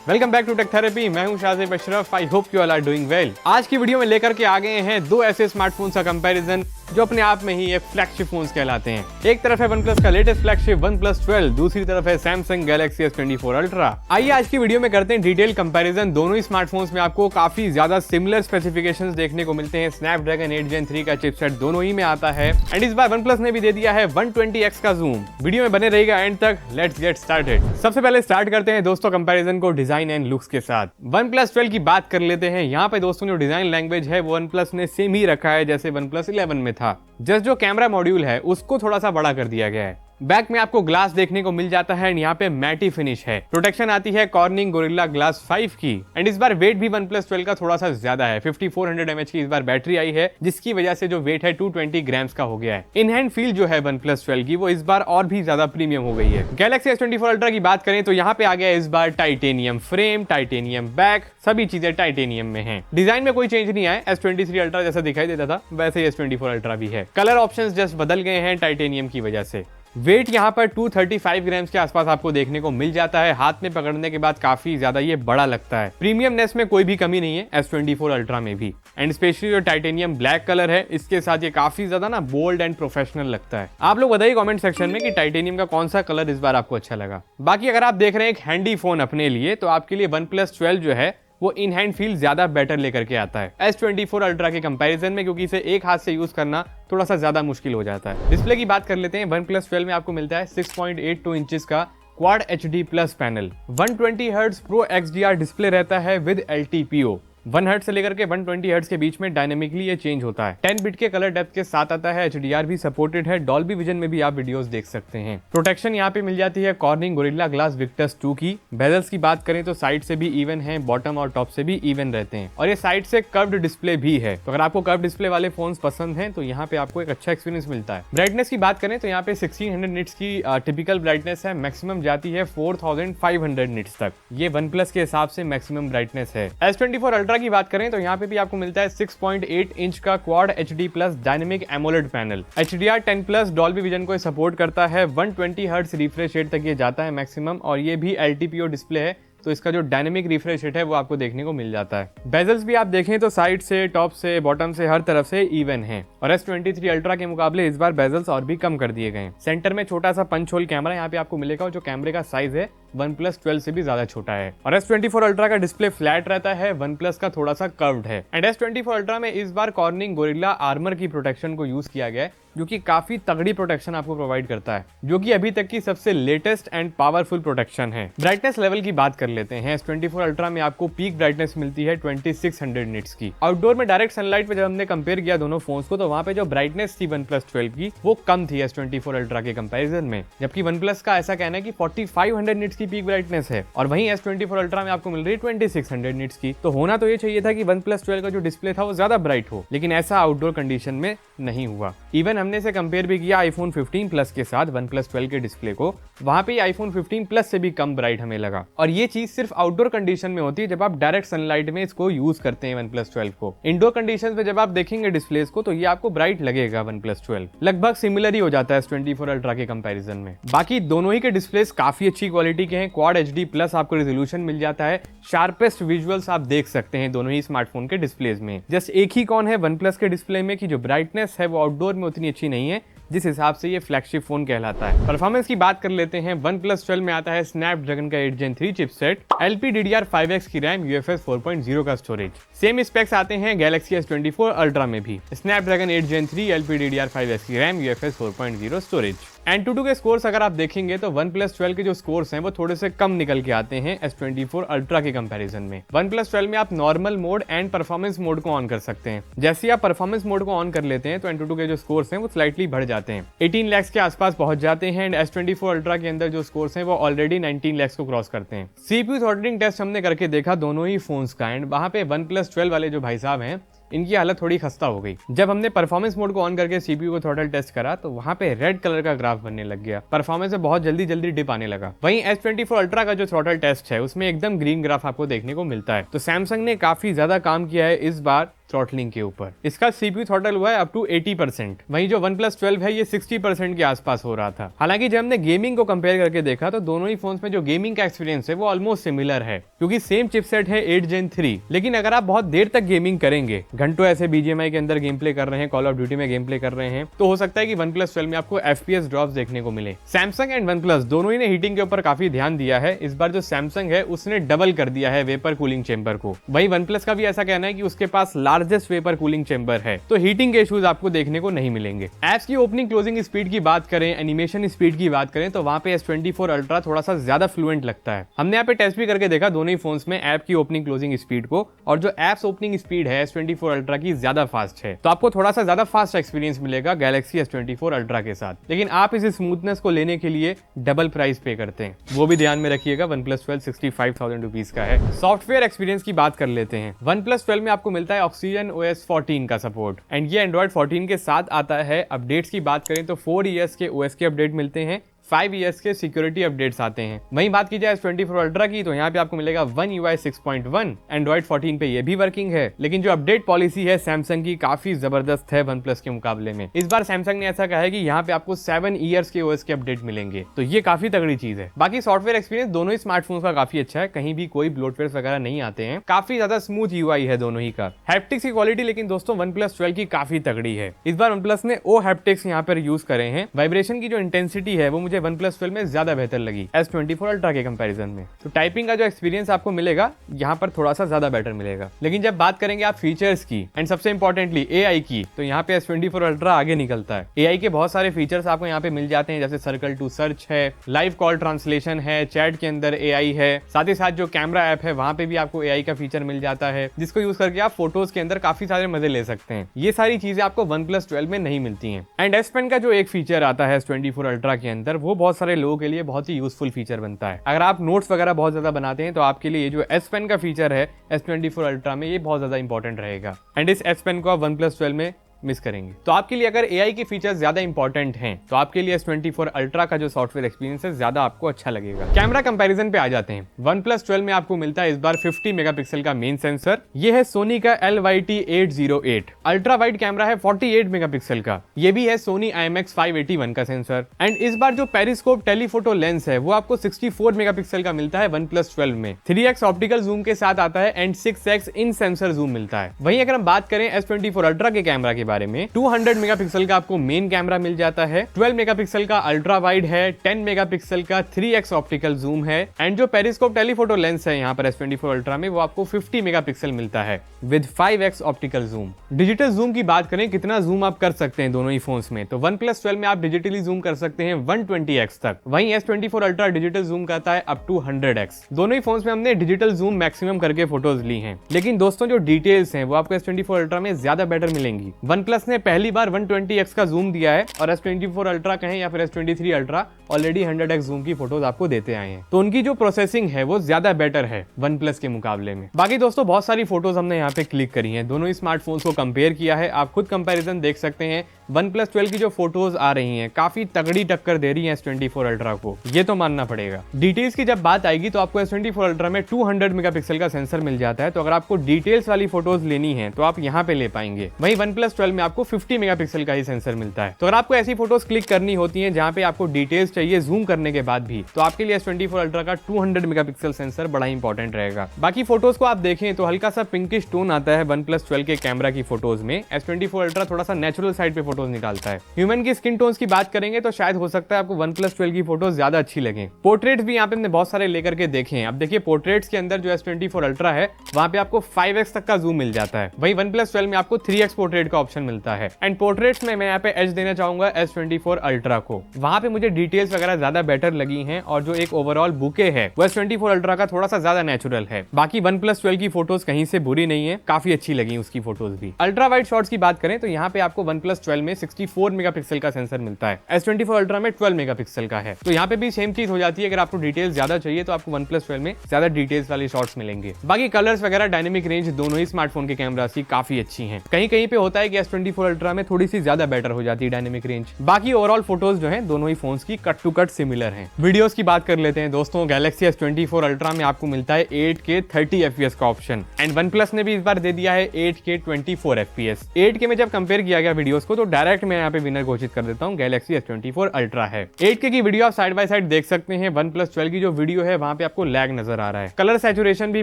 Welcome back to Tech Therapy. मैं हूं Shazeb Ashraf. I hope you all are doing well. आज की वीडियो में लेकर के आ गए हैं दो ऐसे स्मार्टफोन्स का कंपैरिजन जो अपने आप में ही एक फ्लैगशिप फोन्स कहलाते हैं। एक तरफ है OnePlus का लेटेस्ट फ्लैगशिप OnePlus 12, दूसरी तरफ है Samsung Galaxy S24 Ultra। आइए आज की वीडियो में करते हैं डिटेल कंपैरिजन। दोनों ही स्मार्टफोन्स में आपको काफी ज्यादा सिमिलर स्पेसिफिकेशंस देखने को मिलते हैं। स्नैपड्रैगन 8 Gen 3 का चिपसेट दोनों ही में आता है एंड इस बार OnePlus ने भी दे दिया है 120x का जूम। वीडियो में बने रहेगा एंड तक। Let's get started. सबसे पहले स्टार्ट करते हैं दोस्तों कंपैरिजन को डिजाइन एंड लुक्स के साथ। OnePlus 12 की बात कर लेते हैं। यहाँ पे दोस्तों जो डिजाइन लैंग्वेज है वो OnePlus ने सेम ही रखा है जैसे OnePlus 11 में था। जस्ट जो कैमरा मॉड्यूल है उसको थोड़ा सा बड़ा कर दिया गया है। बैक में आपको ग्लास देखने को मिल जाता है एंड यहाँ पे मैटी फिनिश है। प्रोटेक्शन आती है कॉर्निंग गोरिल्ला ग्लास 5 की एंड इस बार वेट भी OnePlus 12 का थोड़ा सा ज्यादा है। 5400 mAh की इस बार बैटरी आई है जिसकी वजह से जो वेट है 220 ग्राम्स का हो गया है। इन हैंड फील जो है OnePlus 12 की वो इस बार और भी ज्यादा प्रीमियम हो गई है। Galaxy S24 Ultra की बात करें तो यहाँ पे आ गया इस बार टाइटेनियम फ्रेम, टाइटेनियम बैक, सभी चीजें टाइटेनियम में हैं। डिजाइन में कोई चेंज नहीं आया। S23 Ultra जैसा दिखाई देता था वैसे ही S24 Ultra भी है। कलर ऑप्शंस जस्ट बदल गए हैं टाइटेनियम की वजह से। वेट यहाँ पर 235 ग्राम्स के आसपास आपको देखने को मिल जाता है। हाथ में पकड़ने के बाद काफी ज्यादा ये बड़ा लगता है। प्रीमियमनेस में कोई भी कमी नहीं है S24 Ultra में भी एंड स्पेशली जो टाइटेनियम ब्लैक कलर है इसके साथ ये काफी ज्यादा ना बोल्ड एंड प्रोफेशनल लगता है। आप लोग बताइए कमेंट सेक्शन में कि टाइटेनियम का कौन सा कलर इस बार आपको अच्छा लगा। बाकी अगर आप देख रहे हैं एक हैंडी फोन अपने लिए तो आपके लिए OnePlus 12 जो है वो इन हैंड फील ज्यादा बेटर लेकर के आता है S24 Ultra के कंपैरिजन में, क्योंकि इसे एक हाथ से यूज करना थोड़ा सा ज्यादा मुश्किल हो जाता है। डिस्प्ले की बात कर लेते हैं। OnePlus 12 में आपको मिलता है 6.82 इंचेस का quad HD plus panel. 120 hertz pro XDR display रहता है विद LTPO। 1 हर्ट्ज से लेकर के 120 हर्ट्ज के बीच में डायनेमिकली ये चेंज होता है। 10 बिट के कलर डेप्थ के साथ आता है। HDR भी सपोर्टेड है। डॉल्बी विजन में भी आप वीडियोस देख सकते हैं। प्रोटेक्शन यहाँ पे मिल जाती है कॉर्निंग गोरिल्ला ग्लास विक्टस 2 की। बेजल्स की बात करें तो साइड से भी इवन है, बॉटम और टॉप से भी इवन रहते हैं और ये साइड से कर्व्ड डिस्प्ले भी है। तो अगर आपको कर्व डिस्प्ले वाले फोन पसंद हैं तो यहाँ पे आपको एक अच्छा एक्सपीरियंस मिलता है। ब्राइटनेस की बात करें तो यहाँ पे 1600 निट्स की टिपिकल ब्राइटनेस है। मैक्सिमम जाती है 4500 निट्स तक। ये OnePlus के हिसाब से मैक्सिमम ब्राइटनेस है। S24 Ultra की बात करें तो यहाँ पे भी आपको मिलता है 6.8 इंच का quad HD plus dynamic AMOLED panel. HDR 10 plus Dolby vision को सपोर्ट करता है। 120 हर्ट्ज रिफ्रेश रेट तक ये जाता है मैक्सिमम और ये भी LTPO डिस्प्ले है तो इसका जो डायनेमिक रिफ्रेश रेट है वो आपको देखने को मिल जाता है। बेजल्स भी आप देखें तो साइड से, टॉप से, बॉटम से हर तरफ से इवन है और S23 Ultra के मुकाबले इस बार बेजल्स और भी कम कर दिए गए। सेंटर में छोटा सा पंच होल कैमरा यहाँ पे आपको मिलेगा और जो कैमरे का साइज है OnePlus 12 से भी ज्यादा छोटा है और S24 Ultra का डिस्प्ले फ्लैट रहता है। OnePlus का थोड़ा सा कर्व्ड है एंड S24 Ultra में इस बार कॉर्निंग गोरिल्ला आर्मर की प्रोटेक्शन को यूज किया गया है जो कि काफी तगड़ी प्रोटेक्शन आपको प्रोवाइड करता है, जो कि अभी तक की सबसे लेटेस्ट एंड पावरफुल प्रोटेक्शन है। ब्राइटनेस लेवल की बात कर लेते हैं। S24 Ultra में आपको पीक ब्राइटनेस मिलती है 2600 निट्स की। आउटडोर में डायरेक्ट सनलाइट पे जब हमने कंपेयर किया दोनों फोन्स को तो वहां पे जो ब्राइटनेस थी OnePlus 12 की वो कम थी S24 Ultra के कंपैरिजन में, जबकि OnePlus का ऐसा कहना है कि 4500 निट्स की पीक ब्राइटनेस है और वहीं S24 Ultra में आपको मिल रही है 2600 निट्स की। तो होना तो ये चाहिए था कि OnePlus 12 का जो डिस्प्ले था वो ज्यादा ब्राइट हो, लेकिन ऐसा आउटडोर कंडीशन में नहीं हुआ। इवन हमने इसे कंपेयर भी किया iPhone 15 Plus के साथ OnePlus 12 के डिस्प्ले को, वहां पे iPhone 15 Plus से भी कम ब्राइट हमें लगा और ये चीज सिर्फ आउटडोर कंडीशन में होती है जब आप डायरेक्ट सनलाइट में इसको यूज करते हैं OnePlus 12 को। इंडोर कंडीशंस में जब आप देखेंगे डिस्प्लेस को तो ये आपको ब्राइट लगेगा OnePlus 12। लगभग सिमिलर ही हो जाता है S24 Ultra के कंपैरिजन में। बाकी दोनों ही के डिस्प्लेस काफी अच्छी क्वालिटी के हैं। क्वाड HD प्लस आपको रेजोल्यूशन मिल जाता है। शार्पेस्ट विजुअल्स आप देख सकते हैं दोनों ही स्मार्टफोन के डिस्प्लेस में। जस्ट एक ही कौन है OnePlus के डिस्प्ले में कि जो ब्राइटनेस है वो आउटडोर में उतनी अच्छी नहीं है जिस हिसाब से ये फ्लैगशिप फोन कहलाता है। परफॉर्मेंस की बात कर लेते हैं। OnePlus 12 में आता है स्नैपड्रैगन का 8 Gen 3 चिपसेट, LPDDR5X की रैम, UFS 4.0 का स्टोरेज। सेम स्पेक्स आते हैं Galaxy S24 Ultra में भी। स्नैपड्रैगन 8 Gen 3, LPDDR5X की रैम, UFS 4.0 स्टोरेज। AnTuTu के स्कोर्स अगर आप देखेंगे तो OnePlus 12 के जो स्कोर्स हैं वो थोड़े से कम निकल के आते हैं S24 Ultra के कंपैरिजन में। OnePlus 12 में आप normal mode and performance mode को ऑन कर सकते हैं। जैसे ही आप परफॉर्मेंस मोड को ऑन कर लेते हैं तो AnTuTu के जो स्कोर्स हैं वो स्लाइटली बढ़ जाते हैं, 18 लाख के आसपास पहुंच जाते हैं एंड S24 Ultra के अंदर जो स्कोर्स हैं वो ऑलरेडी 19 लाख को क्रॉस करते हैं। CPU थ्रॉटलिंग टेस्ट हमने करके देखा दोनों ही फोन्स का एंड वहां पे OnePlus 12 वाले जो भाई साहब हैं इनकी हालत थोड़ी खस्ता हो गई। जब हमने परफॉर्मेंस मोड को ऑन करके CPU को थ्रॉटल टेस्ट करा तो वहां पे रेड कलर का ग्राफ बनने लग गया। परफॉर्मेंस में बहुत जल्दी डिप आने लगा। वहीं S24 Ultra का जो थ्रॉटल टेस्ट है उसमें एकदम ग्रीन ग्राफ आपको देखने को मिलता है। तो सैमसंग ने काफी ज्यादा काम किया है इस बार थ्रॉटलिंग के ऊपर। इसका CPU थ्रॉटल हुआ है अप टू 80%। वहीं जो OnePlus 12 है ये 60% के आसपास हो रहा था। हालांकि जब हमने गेमिंग को कंपेयर करके देखा तो दोनों ही फोन्स में जो गेमिंग का एक्सपीरियंस है वो ऑलमोस्ट सिमिलर है, क्योंकि सेम चिपसेट है 8 Gen 3। लेकिन अगर आप बहुत देर तक गेमिंग करेंगे, घंटों ऐसे BGMI के अंदर गेम प्ले कर रहे हैं, कॉल ऑफ ड्यूटी में गेम प्ले कर रहे हैं, तो हो सकता है कि OnePlus 12 में आपको FPS ड्रॉप्स देखने को मिले। सैमसंग एंड OnePlus दोनों ही ने हीटिंग के ऊपर काफी ध्यान दिया है। इस बार जो सैमसंग है उसने डबल कर दिया है वेपर कूलिंग चेंबर को। वहीं OnePlus का भी ऐसा कहना है कि उसके पास लार्जेस्ट वेपर कूलिंग चेंबर है, तो हीटिंग के इश्यूज आपको देखने को नहीं मिलेंगे। एप्स की ओपनिंग क्लोजिंग स्पीड की बात करें, एनिमेशन स्पीड की बात करें, तो वहां पे S24 Ultra थोड़ा सा ज्यादा फ्लुएंट लगता है। हमने यहाँ पे टेस्ट भी करके देखा दोनों ही फोन्स में ऐप की ओपनिंग क्लोजिंग स्पीड को, और जो एप्स ओपनिंग स्पीड है S24 Ultra की ज्यादा फास्ट है, तो आपको थोड़ा सा ज्यादा फास्ट एक्सपीरियंस मिलेगा Galaxy S24 Ultra के साथ। लेकिन आप इस स्मूथनेस को लेने के लिए डबल प्राइस पे करते हैं, वो भी ध्यान में रखिएगा। OnePlus 12 65,000 रुपीज का है। सॉफ्टवेयर एक्सपीरियंस की बात कर लेते हैं। OnePlus 12 में आपको मिलता है Oxygen OS 14 का सपोर्ट, एंड ये Android 14 के साथ आता है। अपडेट्स की बात करें तो 4 ईयर्स के OS के अपडेट मिलते हैं, 5 ईयर्स के सिक्योरिटी अपडेट्स आते हैं। वहीं बात की जाए S24 Ultra की, तो यहाँ पे आपको मिलेगा One UI 6.1। Android 14 पे ये भी वर्किंग है, लेकिन जो अपडेट पॉलिसी है सैमसंग की काफी जबरदस्त है OnePlus के मुकाबले में। इस बार सैमसंग ने ऐसा कहा है कि यहाँ पे आपको 7 ईयर्स के OS के अपडेट मिलेंगे, तो ये काफी तगड़ी चीज है। बाकी सॉफ्टवेयर एक्सपीरियंस दोनों ही स्मार्टफोन का काफी अच्छा है, कहीं भी कोई ब्लोटवेयर वगैरह नहीं आते हैं, काफी ज्यादा स्मूथ UI है दोनों ही का। हैप्टिक्स की क्वालिटी लेकिन दोस्तों OnePlus 12 की काफी तगड़ी है। इस बार OnePlus ने ओ हैप्टिक्स यहाँ पर यूज करे हैं। वाइब्रेशन की जो इंटेंसिटी है वो मुझे OnePlus 12 में ज्यादा बेहतर लगी S24 Ultra के कंपैरिजन में। तो टाइपिंग का जो एक्सपीरियंस आपको मिलेगा यहाँ पर थोड़ा सा ज्यादा बेटर मिलेगा। लेकिन जब बात करेंगे आप फीचर्स की एंड सबसे इंपॉर्टेंटली AI की, तो यहाँ पे S24 Ultra आगे निकलता है। AI के बहुत सारे फीचर्स आपको यहाँ पे मिल जाते हैं, जैसे सर्कल टू सर्च है, लाइव कॉल ट्रांसलेशन है, चैट के अंदर AI है, साथ ही साथ जो कैमरा ऐप है वहां पे भी आपको AI का फीचर मिल जाता है, जिसको यूज करके आप फोटोज के अंदर काफी सारे मजे ले सकते हैं। ये सारी चीजें आपको OnePlus 12 में नहीं मिलती हैं। एंड S Pen का जो एक फीचर आता है S24 Ultra के अंदर, वो बहुत सारे लोगों के लिए बहुत ही यूजफुल फीचर बनता है। अगर आप नोट्स वगैरह बहुत ज्यादा बनाते हैं तो आपके लिए ये जो S Pen का फीचर है S24 Ultra में, ये बहुत ज्यादा इंपॉर्टेंट रहेगा। एंड इस S Pen को आप OnePlus 12 में मिस करेंगे। तो आपके लिए अगर AI के फीचर्स ज्यादा इंपॉर्टेंट हैं, तो आपके लिए S24 Ultra का जो सॉफ्टवेयर एक्सपीरियंस है ज्यादा आपको अच्छा लगेगा। कैमरा कंपैरिजन पे आ जाते हैं। OnePlus 12 में आपको मिलता है इस बार 50 मेगापिक्सल का मेन सेंसर। ये है सोनी का LYT808। अल्ट्रा वाइड कैमरा है 48 मेगापिक्सल का, ये भी है सोनी IMX 581 का सेंसर। एंड इस बार जो पेरिस्कोप टेलीफोटो लेंस है वो आपको 64 मेगापिक्सल का मिलता है OnePlus 12 में। 3x ऑप्टिकल जूम के साथ आता है and 6x in sensor zoom मिलता है। वहीं अगर हम बात करें S24 Ultra के कैमरा के बारे में, 200 मेगापिक्सल का आपको मेन कैमरा मिल जाता है, 12 मेगापिक्सल का अल्ट्रा वाइड है, 10 मेगापिक्सल का 3x ऑप्टिकल जूम है, एंड जो पेरिस्कोप टेलीफोटो लेंस है यहाँ पर S24 Ultra में, वो आपको 50 मेगापिक्सल मिलता है with 5x optical zoom. Digital zoom की बात करें, कितना जूम आप कर सकते हैं दोनों ही फोन्स में, तो OnePlus 12 में आप डिजिटली जूम कर सकते हैं 120x तक। वहीं S24 Ultra डिजिटल जूम करता है अप टू 100x। दोनों ही फोन्स में हमने डिजिटल जूम मैक्सिमम करके फोटोज ली हैं, लेकिन दोस्तों जो डिटेल्स हैं वो आपको S24 Ultra में ज्यादा बेटर मिलेंगी। OnePlus ने पहली बार 120x का जूम दिया है, और S24 Ultra कहें या फिर S23 Ultra already 100x zoom की फोटोज आपको देते आए हैं, तो उनकी जो प्रोसेसिंग है वो ज्यादा बेटर है OnePlus के मुकाबले में। बाकी दोस्तों बहुत सारी फोटोज हमने यहाँ पे क्लिक करी हैं, दोनों ही स्मार्टफोन्स को कंपेयर किया है, आप खुद कंपैरिजन देख सकते हैं। OnePlus 12 की जो फोटोज आ रही हैं काफी तगड़ी टक्कर दे रही है S24 Ultra को, ये तो मानना पड़ेगा। डिटेल्स की जब बात आएगी तो आपको S24 Ultra में 200 मेगापिक्सल का सेंसर मिल जाता है, तो अगर आपको डिटेल्स वाली फोटोज लेनी है तो आप यहाँ पे ले पाएंगे। वहीं OnePlus 12 में आपको 50 मेगापिक्सल का ही सेंसर मिलता है। तो अगर आपको ऐसी फोटोज क्लिक करनी होती हैं जहां पे आपको डिटेल्स चाहिए जूम करने के बाद भी, तो आपके लिए S24 Ultra का 200 मेगापिक्सल सेंसर बड़ा इंपॉर्टेंट रहेगा। बाकी फोटोज को आप देखें तो हल्का सा पिंकिश टोन आता है OnePlus 12 के कैमरा की फोटोज में। S24 Ultra थोड़ा सा नेचुरल साइड पे फोटोज निकालता है। ह्यूमन की स्किन टोन्स की बात करेंगे तो शायद हो सकता है आपको OnePlus 12 की फोटोज ज्यादा अच्छी लगे। पोर्ट्रेट्स भी यहाँ पे हमने बहुत सारे लेकर के देखे हैं। अब देखिए पोर्ट्रेट्स के अंदर जो S24 Ultra है वहां पे आपको 5x तक का जूम मिल जाता है, वहीं OnePlus 12 में आपको 3x पोर्ट्रेट का ऑप्शन मिलता है। एंड पोर्ट्रेट्स में मैं यहाँ पे एज देना चाहूंगा S24 Ultra को, वहां पे मुझे डिटेल्स वगैरह ज्यादा बेटर लगी हैं, और जो एक ओवरऑल बुके है वो S24 Ultra का थोड़ा सा ज्यादा नेचुरल है। बाकी OnePlus 12 की फोटोज कहीं से बुरी नहीं है, काफी अच्छी लगी उसकी फोटोज भी। अल्ट्रा वाइड शॉट्स की बात करें तो यहाँ पे आपको OnePlus 12 में 64 मेगापिक्सल का सेंसर मिलता है, S24 अल्ट्रा में 12 मेगापिक्सल का है। तो यहाँ पे भी सेम चीज हो जाती है, अगर आपको डिटेल्स ज्यादा चाहिए तो आपको OnePlus 12 में ज्यादा डिटेल्स वाले शॉट्स मिलेंगे। बाकी कलर्स वगैरह, डायनेमिक रेंज दोनों ही स्मार्टफोन के कैमरास की काफी अच्छी हैं। कहीं कहीं पे होता है कि S24 अल्ट्रा में थोड़ी सी ज्यादा बेटर हो जाती है डायनेमिक रेंज। बाकी ओवरऑल फोटोज जो है दोनों ही फोन्स की कट टू कट सिमिलर हैं। वीडियोस की बात कर लेते हैं दोस्तों। गैलेक्सी S24 अल्ट्रा में आपको मिलता है 8K 30 FPS का ऑप्शन, एंड OnePlus ने भी इस बार दे दिया है 8K 24 FPS। 8K में जब कंपेयर किया गया वीडियोस को तो डायरेक्ट मैं यहाँ पे विनर घोषित कर देता हूँ, गैलेक्सी S24 अल्ट्रा है। 8K की वीडियो आप साइड बाय साइड देख सकते हैं। OnePlus 12 की जो वीडियो है वहां पे आपको लैग नजर आ रहा है, कलर सैचुरेशन भी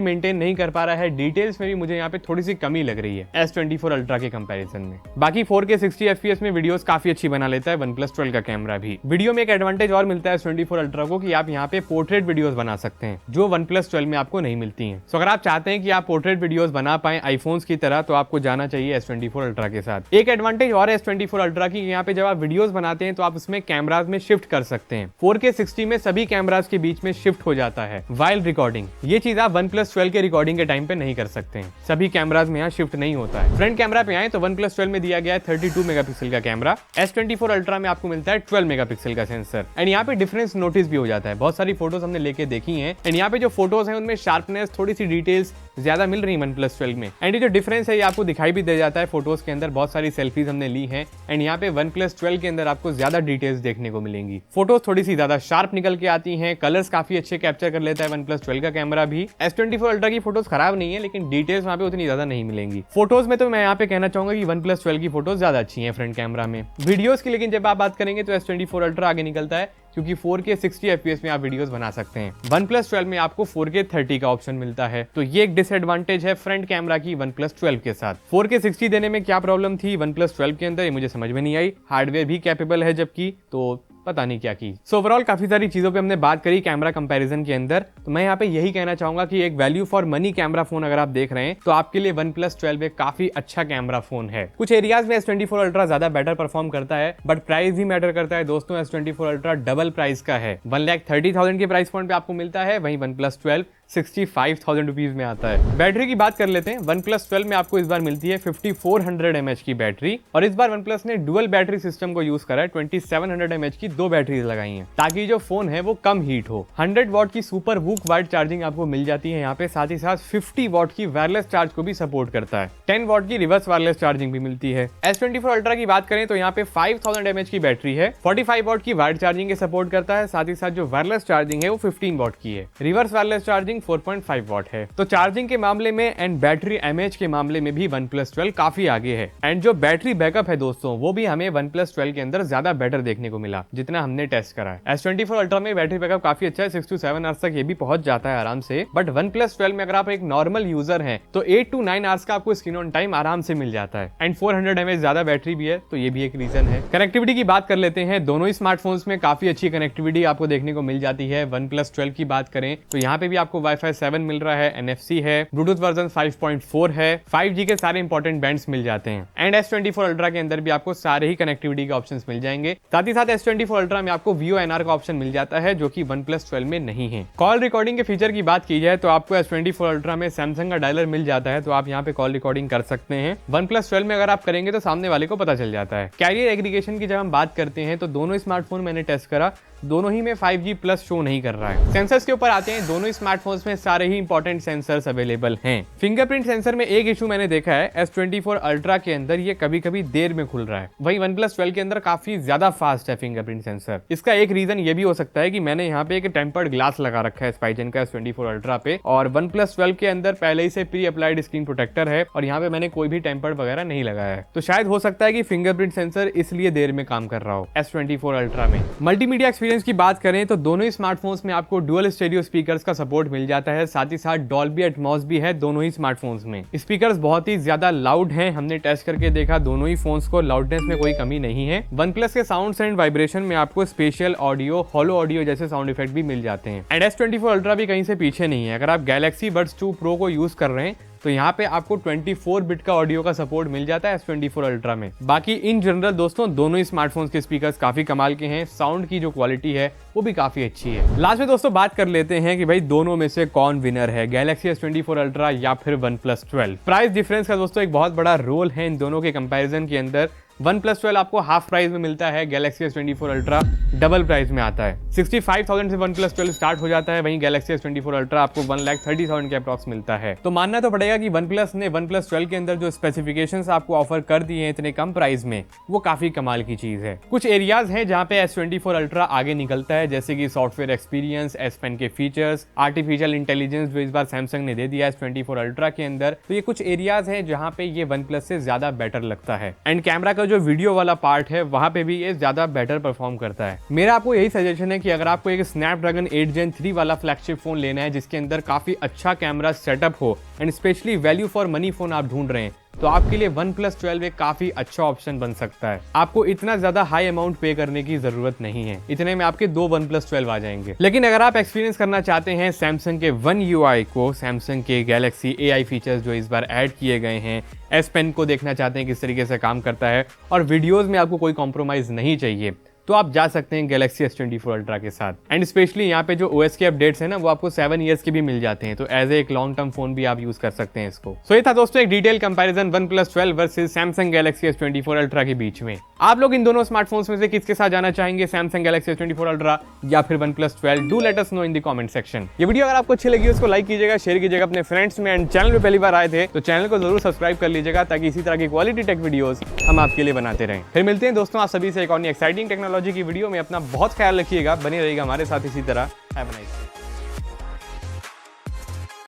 मेंटेन नहीं कर पा रहा है, डिटेल्स में भी मुझे यहाँ पे थोड़ी सी कमी लग रही है S24 अल्ट्रा के कंपैरिजन में। बाकी 4K 60 FPS में वीडियोस काफी अच्छी बना लेता है OnePlus 12 का कैमरा भी। वीडियो में एक एडवांटेज और मिलता है S24 अल्ट्रा को कि आप यहाँ पे पोर्ट्रेट वीडियोस बना सकते हैं, जो OnePlus 12 में आपको नहीं मिलती हैं। सो अगर आप चाहते हैं कि आप पोर्ट्रेट वीडियोस बना पाएं आईफोन्स की तरह तो आपको जाना चाहिए S24 अल्ट्रा के साथ। एक एडवांटेज और है S24 अल्ट्रा की, यहाँ पे जब आप वीडियोस बनाते हैं तो आप उसमें कैमराज में शिफ्ट कर सकते हैं। 4K 60 में सभी कैमराज के बीच में शिफ्ट हो जाता है वाइल रिकॉर्डिंग। ये चीज आप OnePlus 12 के रिकॉर्डिंग के टाइम पे नहीं कर सकते हैं, सभी कैमराज में यहाँ शिफ्ट नहीं होता है। फ्रंट कैमरा पे आए तो OnePlus 12 में दिया गया है 32 मेगापिक्सल का कैमरा, S24 अल्ट्रा में आपको मिलता है 12 मेगापिक्सल का सेंसर। एंड यहाँ पे डिफरेंस नोटिस भी हो जाता है, बहुत सारी फोटोज हमने लेके देखी हैं, एंड यहाँ पे जो फोटोज हैं उनमें शार्पनेस, थोड़ी सी डिटेल्स ज्यादा मिल रही है OnePlus 12 में। एंड ये जो डिफरेंस है ये आपको दिखाई भी दे जाता है फोटोज के अंदर। बहुत सारी सेल्फीज हमने ली हैं, एंड यहाँ पे OnePlus 12 के अंदर आपको ज्यादा डिटेल्स देखने को मिलेंगी। फोटोज थोड़ी सी ज्यादा शार्प निकल के आती हैं, कलर्स काफी अच्छे कैप्चर कर लेता है OnePlus 12 का कैमरा भी। S24 अल्ट्रा की फोटोज खराब नहीं है, लेकिन डिटेल्स वहाँ पे उतनी ज्यादा नहीं मिलेंगी। फोटोज में तो मैं यहाँ पे कहना चाहूंगा कि OnePlus 12 की फोटोज ज्यादा अच्छी हैं फ्रंट कैमरा में। वीडियोस की लेकिन जब आप बात करेंगे तो S24 अल्ट्रा आगे निकलता है, क्योंकि 4K 60 FPS में आप वीडियोस बना सकते हैं। OnePlus 12 में आपको 4K 30 का ऑप्शन मिलता है, तो ये एक डिसएडवांटेज है फ्रंट कैमरा की OnePlus 12 के साथ। 4K 60 देने में क्या प्रॉब्लम थी OnePlus 12 के अंदर, ये मुझे समझ में नहीं आई। हार्डवेयर भी कैपेबल है जबकि, तो पता नहीं क्या की। सो ओवरऑल काफी सारी चीजों पे हमने बात करी कैमरा कंपैरिजन के अंदर। तो मैं यहाँ पे यही कहना चाहूंगा कि एक value for money camera phone अगर आप देख रहे हैं तो आपके लिए OnePlus 12 एक काफी अच्छा कैमरा फोन है। कुछ एरियाज में S24 अल्ट्रा ज्यादा बेटर परफॉर्म करता है, बट प्राइस भी मैटर करता है दोस्तों। S24 अल्ट्रा डबल प्राइस का है, 1,30,000 के प्राइस पॉइंट पे आपको मिलता है, वहीं OnePlus 12 65,000 रुपीज में आता है। बैटरी की बात कर लेते हैं। OnePlus 12 में आपको इस बार मिलती है 5400 mAh की बैटरी, और इस बार OnePlus ने डुअल बैटरी सिस्टम को यूज करा है। 2700 mAh की दो बैटरीज लगाई हैं ताकि जो फोन है वो कम हीट हो। 100 वॉट की सुपर वूक वाइड चार्जिंग आपको मिल जाती है यहाँ पे, साथ ही साथ 50 वॉट की वायरलेस चार्ज को भी सपोर्ट करता है। 10 वॉट की रिवर्स वायरलेस चार्जिंग भी मिलती है। S24 अल्ट्रा की बात करें तो यहाँ पे 5000 mAh की बैटरी है, 45 वॉट की वाइड चार्जिंग के सपोर्ट करता है, साथ ही साथ जो वायरलेस चार्जिंग है वो 15 वॉट की है। रिवर्स वायरलेस चार्जिंग 4.5 वॉट है। तो चार्जिंग के मामले में एंड बैटरी एमएच के मामले में भी OnePlus 12 काफी आगे है। एंड जो बैटरी बैकअप है दोस्तों वो भी हमें OnePlus 12 के अंदर ज्यादा बेटर देखने को मिला जितना हमने टेस्ट करा है। S24 अल्ट्रा में बैटरी बैकअप काफी अच्छा है, 6 to 7 आवर्स तक ये भी पहुंच जाता है आराम से। बट OnePlus 12 में अगर आप एक नॉर्मल यूजर हैं तो 8 to 9 आवर्स का आपको स्क्रीन ऑन टाइम आराम से मिल जाता है। एंड 400 mAh ज्यादा बैटरी भी है, तो ये भी एक रीजन है। कनेक्टिविटी की बात कर लेते हैं। दोनों ही स्मार्टफोन्स में काफी अच्छी कनेक्टिविटी आपको देखने को मिल जाती है। OnePlus 12 की बात करें तो यहाँ पे भी आपको Wi-Fi 7 मिल रहा है, NFC है, ब्लूटूथ वर्जन 5.4 है, 5G के सारे इंपॉर्टेंट बैंड्स मिल जाते हैं। एंड S24 अल्ट्रा के अंदर भी आपको सारे ही कनेक्टिविटी के ऑप्शंस मिल जाएंगे। साथ ही साथ S24 अल्ट्रा में आपको VoNR का ऑप्शन मिल जाता है जो कि OnePlus 12 में नहीं है। कॉल रिकॉर्डिंग के फीचर की बात की जाए तो आपको S24 अल्ट्रा में सैमसंग का डायलर मिल जाता है, तो आप यहाँ पे कॉल रिकॉर्डिंग कर सकते हैं। OnePlus 12 में अगर आप करेंगे तो सामने वाले को पता चल जाता है। कैरियर एग्रीगेशन की जब हम बात करते हैं तो दोनों स्मार्टफोन मैंने टेस्ट करा, दोनों ही में 5G प्लस शो नहीं कर रहा है। सेंसर्स के ऊपर आते हैं, दोनों ही स्मार्टफोन्स में सारे ही इंपॉर्टेंट सेंसर्स अवेलेबल हैं। फिंगरप्रिंट सेंसर में एक इशू मैंने देखा है, S24 अल्ट्रा के अंदर ये कभी कभी देर में खुल रहा है, वहीं OnePlus 12 के अंदर काफी ज्यादा फास्ट है फिंगरप्रिंट सेंसर। इसका एक रीजन ये भी हो सकता है कि मैंने यहाँ पे एक टेम्पर्ड ग्लास लगा रखा है स्पाइजन का S24 अल्ट्रा पे, और OnePlus 12 के अंदर पहले ही से प्री अप्लाइड स्क्रीन प्रोटेक्टर है और यहाँ पे मैंने कोई भी टेम्पर्ड वगैरह नहीं लगाया है, तो शायद हो सकता है कि फिंगरप्रिंट सेंसर इसलिए देर में काम कर रहा हो S24 अल्ट्रा में। मल्टीमीडिया एक्सपीरियंस की बात करें तो दोनों ही स्मार्टफोन्स में आपको डुअल स्टीरियो स्पीकर्स का सपोर्ट मिल जाता है, साथ ही साथ डॉल्बी एटमॉस भी है दोनों ही स्मार्टफोन्स में। स्पीकर्स बहुत ही ज्यादा लाउड हैं, हमने टेस्ट करके देखा, दोनों ही फोन्स को लाउडनेस में कोई कमी नहीं है। OnePlus के साउंड्स एंड वाइब्रेशन में आपको स्पेशल ऑडियो, हॉलो ऑडियो जैसे साउंड इफेक्ट भी मिल जाते हैं। एंड S24 अल्ट्रा भी कहीं से पीछे नहीं है। अगर आप Galaxy Buds 2 Pro को यूज कर रहे हैं तो यहाँ पे आपको 24 बिट का ऑडियो का सपोर्ट मिल जाता है S24 अल्ट्रा में। बाकी इन जनरल दोस्तों दोनों ही स्मार्टफोन्स के स्पीकर्स काफी कमाल के हैं, साउंड की जो क्वालिटी है वो भी काफी अच्छी है। लास्ट में दोस्तों बात कर लेते हैं कि भाई दोनों में से कौन विनर है, Galaxy S24 अल्ट्रा या फिर OnePlus 12। प्राइस डिफरेंस का दोस्तों एक बहुत बड़ा रोल है इन दोनों के कंपैरिजन के अंदर। OnePlus 12 आपको हाफ प्राइस में मिलता है, Galaxy S24 Ultra double price में आता है। 65,000 से OnePlus 12 स्टार्ट हो जाता है, वहीं Galaxy S24 Ultra आपको 1,30,000 के अप्रॉक्स मिलता है। तो मानना तो पड़ेगा कि OnePlus ने OnePlus 12 के अंदर जो स्पेसिफिकेशंस आपको ऑफर कर दिए हैं इतने कम प्राइस में, वो काफी कमाल की चीज है। कुछ एरियाज हैं जहां पे S24 Ultra आगे निकलता है, जैसे कि सॉफ्टवेयर एक्सपीरियंस, S Pen के फीचर्स, आर्टिफिशियल इंटेलिजेंस जो इस बार सैमसंग ने दे दिया है S24 Ultra के अंदर। तो ये कुछ एरियाज हैं जहां पे ये OnePlus से ज्यादा बेटर लगता है। एंड कैमरा का जो वीडियो वाला पार्ट है वहां पे भी ये ज्यादा बेटर परफॉर्म करता है। मेरा आपको यही सजेशन है कि अगर आपको एक स्नैपड्रैगन 8 Gen 3 वाला फ्लैगशिप फोन लेना है जिसके अंदर काफी अच्छा कैमरा सेटअप हो and specially value for money phone आप ढूंढ रहे हैं, तो आपके लिए OnePlus 12 एक काफी अच्छा ऑप्शन बन सकता है। आपको इतना ज्यादा हाई अमाउंट पे करने की जरूरत नहीं है, इतने में आपके 2 OnePlus 12 आ जाएंगे। लेकिन अगर आप एक्सपीरियंस करना चाहते हैं सैमसंग के One UI को, सैमसंग के Galaxy AI फीचर्स जो इस बार ऐड किए गए हैं, S Pen को देखना चाहते हैं किस तरीके से काम करता है और वीडियोज में आपको कोई कॉम्प्रोमाइज नहीं चाहिए, तो आप जा सकते हैं Galaxy S24 Ultra के साथ। एंड स्पेशली यहाँ पे जो OS के अपडेट्स हैं ना, वो आपको 7 ईयर्स के भी मिल जाते हैं, तो एज एक लॉन्ग टर्म फोन भी आप यूज कर सकते हैं इसको। सो ये था दोस्तों एक detail comparison OnePlus 12 versus Samsung Galaxy S24 Ultra के बीच में। आप लोग इन दोनों स्मार्टफोन्स में से किसके साथ जाना चाहेंगे, Samsung Galaxy S24 Ultra या फिर OnePlus 12? Do let us know in the comment section. ये वीडियो अगर आपको अच्छी लगी उसको लाइक कीजिएगा, शेयर कीजिएगा अपने फ्रेंड्स में, एंड चैनल पे पहली बार आए थे तो चैनल को जरूर सब्सक्राइब कर लीजिएगा ताकि इसी तरह की क्वालिटी टेक वीडियोस हम आपके लिए बनाते रहें। फिर मिलते हैं दोस्तों आप सभी से एक और एक्साइटिंग टेक्नोलॉजी की वीडियो में। अपना बहुत ख्याल रखिएगा, बने रहिएगा हमारे साथ इसी तरह। Have a nice day.